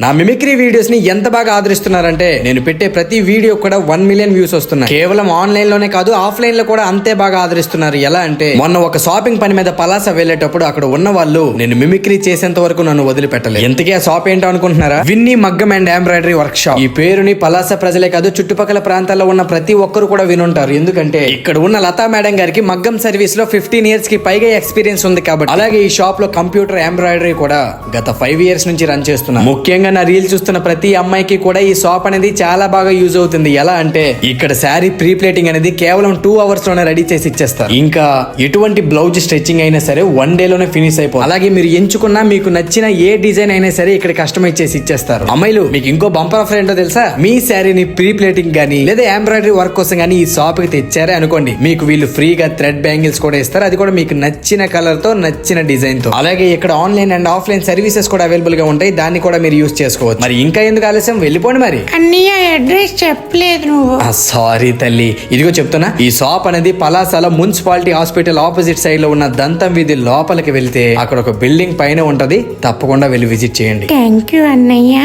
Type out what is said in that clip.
నా mimicry videos ని ఎంత బాగా ఆదరిస్తున్నారంటే నేను పెట్టే ప్రతి వీడియో కూడా 1 మిలియన్ వ్యూస్ వస్తున్నాయి. కేవలం ఆన్లైన్ లోనే కాదు ఆఫ్లైన్ లో కూడా అంతే బాగా ఆదరిస్తున్నారు. ఎలా అంటే మొన్న ఒక షాపింగ్ పని మీద పలాస వెళ్ళేటప్పుడు అక్కడ ఉన్న వాళ్ళు నేను మిమిక్రీ చేసేంత వరకు నన్ను వదిలిపెట్టలేదు. ఎంతకీ ఆ షాప్ ఏంటో అనుకుంటున్నారా? విన్నీ మగ్గం అండ్ ఎంబ్రాయిడరీ వర్క్ షాప్. ఈ పేరుని పలాస ప్రజలే కాదు చుట్టుపక్కల ప్రాంతాల్లో ఉన్న ప్రతి ఒక్కరు కూడా వినుంటారు. ఎందుకంటే ఇక్కడ ఉన్న లతా మేడం గారికి మగ్గం సర్వీస్ లో 15 ఇయర్స్ కి పైగా ఎక్స్పీరియన్స్ ఉంది కాబట్టి. అలాగే ఈ షాప్ లో కంప్యూటర్ ఎంబ్రాయిడరీ కూడా గత 5 ఇయర్స్ నుంచి రన్ చేస్తున్నారు. ముఖ్యంగా నా రీల్ చూస్తున్న ప్రతి అమ్మాయికి కూడా ఈ షాప్ అనేది చాలా బాగా యూజ్ అవుతుంది. ఎలా అంటే ఇక్కడ శారీ ప్రీ ప్లేటింగ్ అనేది కేవలం 2 అవర్స్ లోనే రెడీ చేసి ఇచ్చేస్తారు. ఇంకా ఎటువంటి బ్లౌజ్ స్టిచ్చింగ్ అయినా సరే 1 డే లోనే ఫినిష్ అయిపోతుంది. అలాగే మీరు ఎంచుకున్న మీకు నచ్చిన ఏ డిజైన్ అయినా సరే ఇక్కడ కస్టమైజ్ చేసి ఇచ్చేస్తారు. అమ్మాయిలు మీకు ఇంకో బంపర్ ఆఫర్ ఏంటో తెలుసా? మీ శారీని ప్రీ ప్లేటింగ్ గానీ లేదా ఎంబ్రాయిడరీ వర్క్ కోసం గానీ ఈ షాప్ కి తెచ్చారే అనుకోండి, మీకు వీళ్ళు ఫ్రీగా థ్రెడ్ బ్యాంగిల్స్ కూడా ఇస్తారు. అది కూడా మీకు నచ్చిన కలర్ తో నచ్చిన డిజైన్ తో. అలాగే ఇక్కడ ఆన్లైన్ అండ్ ఆఫ్లైన్ సర్వీసెస్ కూడా అవైలబుల్ గా ఉంటాయి. దాన్ని కూడా మీరు యూజ్ చేసుకోవచ్చు. మరి ఇంకా ఎందుకు ఆలస్యం, వెళ్ళిపోండి. మరి అన్నయ్య అడ్రస్ చెప్పలేదు నువ్వు. సారీ తల్లి, ఇదిగో చెప్తున్నా. ఈ షాప్ అనేది పలాసలో మున్సిపాలిటీ హాస్పిటల్ ఆపోజిట్ సైడ్ లో ఉన్న దంతం వీధి లోపలికి వెళ్తే అక్కడ ఒక బిల్డింగ్ పైన ఉంటది. తప్పకుండా వెళ్ళి విజిట్ చేయండి. థ్యాంక్ యూ అన్నయ్య.